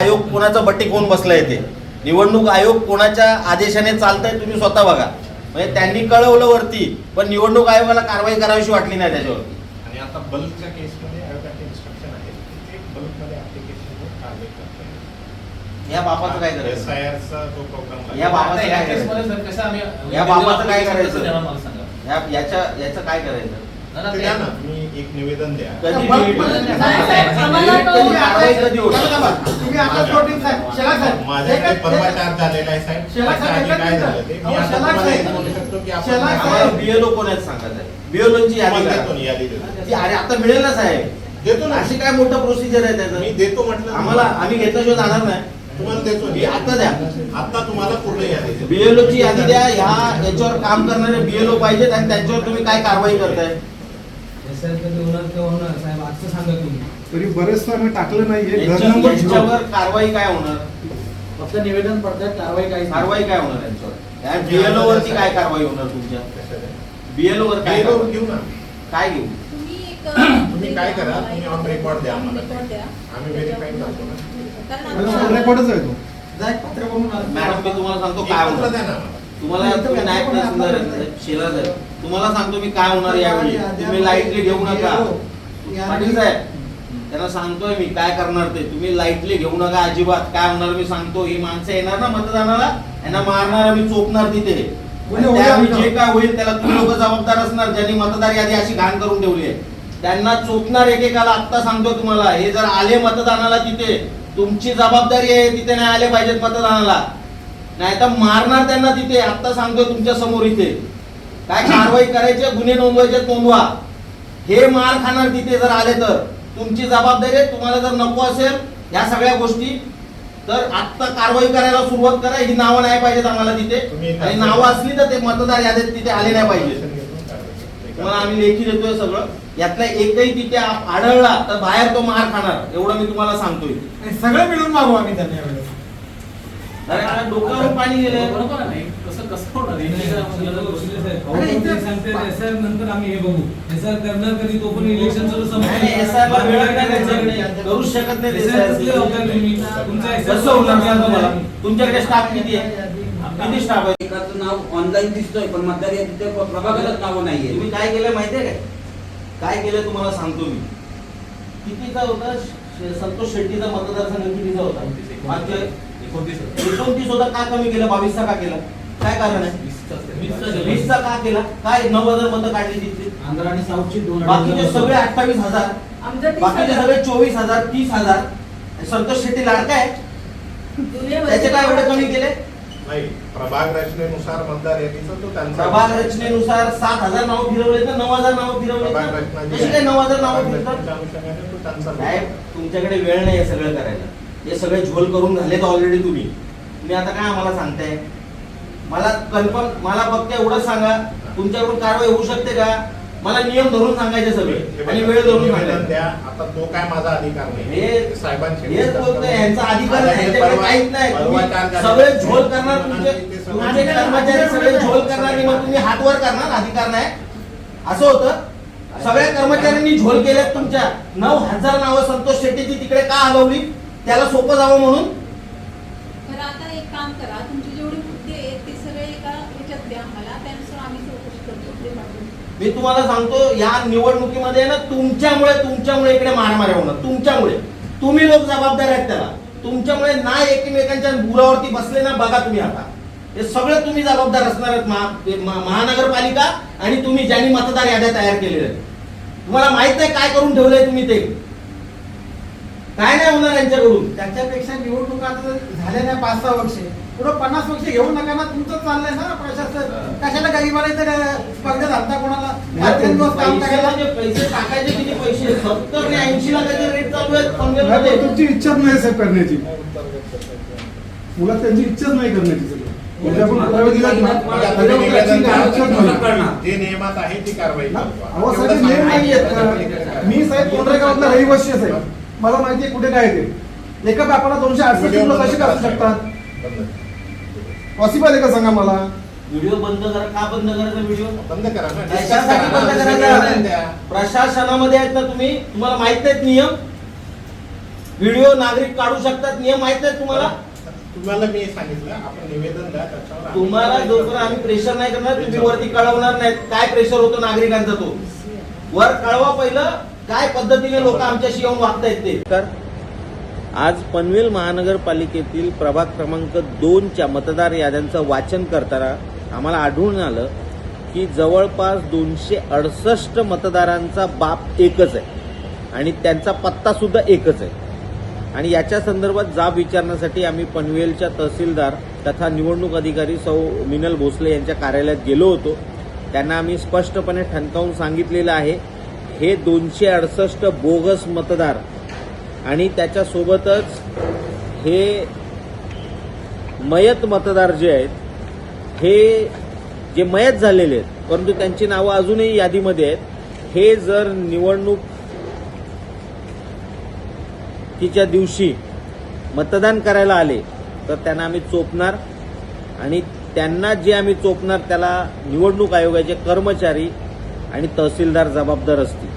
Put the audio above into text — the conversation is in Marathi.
आयोग कोणाचं बट्टी कोण बसलंय ते, निवडणूक आयोग कोणाच्या आदेशाने चालतंय तुम्ही स्वतः बघा. म्हणजे त्यांनी कळवलं वरती, पण निवडणूक आयोगाला कारवाई करावीशी वाटली नाही त्याच्यावरती. आणि आता बल्कच्या केसमध्ये आयोगाचे इन्स्ट्रक्शन आहे की ते बल्कमध्ये ऍप्लिकेशनवर कारवाई करता येईल. या बापाचं काय करायचं? SIRचा जो प्रोग्राम या बापाचं काय करायचं? या बापाचं काय करायचं? याचं काय करायचं? द्या ना, तुम्ही एक निवेदन द्या. कधी माझ्याकडे परवा चार्ज झालेला आहे साहेब. त्याच्या आधी काय झालं ते मी आता तुम्हाला एक बोलू शकतो की आपण बीएलओ कोण आहेत सांगा साहेब. बीएलओची यादी देतो. ती अरे आता मिळेल ना साहेब, देतो ना. अशी काय मोठं प्रोसिजर आहे त्याचं? मी देतो म्हटलं. आम्हाला आम्ही घेतल्याशिवाय जाणार नाही. तुम्हाला देतो मी. आता द्या. आता तुम्हाला पूर्ण यादी देतो. बीएलओ ची यादी द्या. याच्यावर काम करणारे बीएलओ पाहिजेत आणि त्यांच्यावर तुम्ही काय कारवाई करताय? साहेब आजचं सांगा तुम्ही. तरी बरेचदा आम्ही टाकलं नाहीये. याच्यावर कारवाई काय होणार? फक्त निवेदन पडतात, कारवाई काय कारवाई काय होणार यांच्यावर? बीएलओ वरती काय कारवाई होणार तुमच्या? बीएलओ वर काय BLO कारवाई? घेऊ ना. काय घेऊ? तुम्ही काय करा, तुम्ही ऑन रेकॉर्ड द्या आम्हाला. आम्ही व्हेरीफाय करतो ना. रेकॉर्डच आहे तो. मॅडम मी तुम्हाला सांगतो काय एक पत्र होणार. द्या ना आम्हाला. तुम्हाला तुम्ही नायक तहसीलदार आहेत, शेलार आहेत. तुम्हाला सांगतो मी काय होणार यावेळी. तुम्ही लाईटली घेऊ नका. पाटील साहेब त्यांना सांगतोय मी काय करणार ते. तुम्ही लाईटली घेऊ नका अजिबात. काय होणार मी सांगतो. ही माणसं येणार ना मतदानाला, यांना मारणार, आम्ही चोपणार तिथे. त्यावेळी जे काय होईल त्याला तुम्ही लोक जबाबदार असणार. ज्यांनी मतदार यादी अशी घाण करून ठेवली आहे त्यांना चोपणार एकेकाला. आत्ता सांगतो तुम्हाला, हे जर आले मतदानाला तिथे तुमची जबाबदारी आहे. तिथे नाही आले पाहिजेत मतदानाला, नाही तर मारणार त्यांना तिथे. आत्ता सांगतोय तुमच्या समोर इथे. काय कारवाई करायचे, गुन्हे नोंदवायचे नोंदवा. हे मार खाणार तिथे जर आले तर तुमची जबाबदारी आहे. तुम्हाला जर नको असेल या सगळ्या गोष्टी तर आत्ता कारवाई करायला सुरुवात करा. ही नावं नाही पाहिजेत आम्हाला तिथे, आणि नावं असली तर ते मतदार यादीत तिथे आले नाही पाहिजे. तुम्हाला आम्ही लेखी देतोय सगळं. यातला एकही तिथे आढळला तर बाहेर तो मार खाणार, एवढं मी तुम्हाला सांगतोय. सगळं मिळून मागू आम्ही त्यांना. अरे डोक्यावर पाणी गेलं. बरोबर नाही, कसं होणार? नंतर आम्ही हे बघू. SR करणार कधी, तो पण इलेक्शन SR ला वेळ नाही त्यांच्याकडे, करू शकत नाही. कसं होणार सांगा मला. तुमच्याकडे स्टाफ किती आहे? किती स्टाफ आहे? एकाचं नाव ऑनलाईन दिसतोय पण मतदार यादीत प्रभागात नाव नाहीये. तुम्ही काय केलं माहितीये काय केलं तुम्हाला सांगतो मी. कितीचा होता संतोष शेट्टीचा मतदारसंघ? कितीचा होता? 29 होता. का कमी केलं? 22चा का केला? काय कारण आहे? 20चा का केला? काय 9,000 मतं काढली तिथली? आंध्र आणि साऊथची 2 बाकीचे सगळे 28,000, बाकीचे सगळे 24,000, 30,000. संतोष शेट्टी लाडका आहे, त्याचे काय एवढे कमी केले? नाही, प्रभाग रचनेनुसार मतदार यादीचं तो त्यांचा प्रभाग रचनेनुसार 7,000 नाव फिरवले तर 9,000 नाव फिरवले. प्रभाग रचना जी कशी काय 9,000 नाव प्रभाग फिरतात? रचनेच्या अनुषंगाने तो त्यांचा साहेब तुमच्याकडे वेळ नाही हे सगळं करायला. हे सगळे झोल करून झालेत ऑलरेडी. तुम्ही आता काय आम्हाला सांगताय? मला कन्फर्म, मला फक्त एवढं सांगा तुमच्याकडून कारवाई होऊ शकते का? मला नियम धरून सांगायचे सगळे आणि वेळ धरून सांगायचे. आता तो काय माझा अधिकार नाही. हे साहेबांचे हेच बोलतोय, यांचा अधिकार नाही, यांच्याकडे काहीच नाही. तुम्ही सगळे झोल करणार, तुमचे कर्मचारी सगळे झोल करणार आणि मग तुम्ही हात वर करणार, अधिकार नाही असं होतं. सगळ्या कर्मचाऱ्यांनी झोल केल्यात तुमच्या. 9,000 नावं संतोष शेट्टीची तिकडे का हलवली? त्याला सोपं जावं म्हणून. बरं आता एक काम करा, तुमचे जेवढे मुद्दे आहेत ते सगळे एका ह्याच्यात द्या आम्हाला, त्यानुसार आम्ही चौकशी करतो. मी तुम्हाला सांगतो या निवडणुकीमध्ये ना तुमच्यामुळे इकडे मारामाऱ्या होणार. तुमच्यामुळे. तुम्ही लोक जबाबदार आहेत त्याला. तुमच्यामुळे ना एकमेकांच्या बुरावरती बसले ना बघा तुम्ही. आता हे सगळे तुम्ही जबाबदार असणार आहेत, महानगरपालिका आणि तुम्ही ज्यांनी मतदार याद्या तयार केलेल्या आहेत. तुम्हाला माहित नाही काय करून ठेवलंय तुम्ही ते. काय नाही होणार यांच्याकडून. त्याच्यापेक्षा निवडणुका आता झाल्या नाही 5-6 वर्षे, पुढे 50 वर्ष घेऊ नका ना. तुमचं चाललंय ना प्रशासन. कशाला गरीबाला स्पर्धेत आणता कोणाला? पैसे टाकायचे किती पैसे? 70 आणि 80 लाखाचे रेट चालू आहेत पनवेलमध्ये. तुमची इच्छाच नाही साहेब करण्याची. मुला त्यांची इच्छाच नाही करण्याची. सगळं जे नियमात आहे ती कारवाई. मी साहेब कोंढरेगावातला रहिवासी आहे साहेब. मला माहिती आहे कुठे काय ते. एका बापाला 268 मुलं कशी असू शकतात? पॉसिबल आहे का सांगा मला? व्हिडिओ बंद करा. का बंद करायचा व्हिडिओ? बंद करा ना. त्याच्यासाठी बंद करायचा. प्रशासनामध्ये आहेत ना तुम्ही, तुम्हाला माहित नाहीत नियम? व्हिडिओ नागरिक काढू शकतात, नियम माहित नाही तुम्हाला? तुम्हाला मी सांगितलं आपण निवेदन द्या त्याच्यावर आम्ही- तुम्हाला जोपर्यंत आम्ही प्रेशर नाही करणार तुम्ही वरती कळवणार नाहीत काय प्रेशर होतो नागरिकांचा, तो वर कळवा पहिलं काय पद्धतीने लोक आमच्याशी येऊन वागतायत ते. तर आज पनवेल महानगरपालिकेतील प्रभाग क्रमांक 2च्या मतदार याद्यांचं वाचन करताना आम्हाला आढळून आलं की जवळपास 268 मतदारांचा बाप एकच आहे आणि त्यांचा पत्ता सुद्धा एकच आहे. आणि याच्या संदर्भात जाब विचारण्यासाठी आम्ही पनवेलच्या तहसीलदार तथा निवडणूक अधिकारी सौ मिनल भोसले यांच्या कार्यालयात गेलो होतो. त्यांना आम्ही स्पष्टपणे ठणकावून सांगितलेलं आहे हे 268 बोगस मतदार आणि त्याच्यासोबतच हे मयत मतदार जे आहेत हे जे मयत झालेले आहेत परंतु त्यांची नावं अजूनही यादीमध्ये आहेत, हे जर निवडणूक तिच्या दिवशी मतदान करायला आले तर त्यांना आम्ही चोपणार आणि त्यांना जे आम्ही चोपणार त्याला निवडणूक आयोगाचे कर्मचारी आणि तहसीलदार जबाबदार असतील.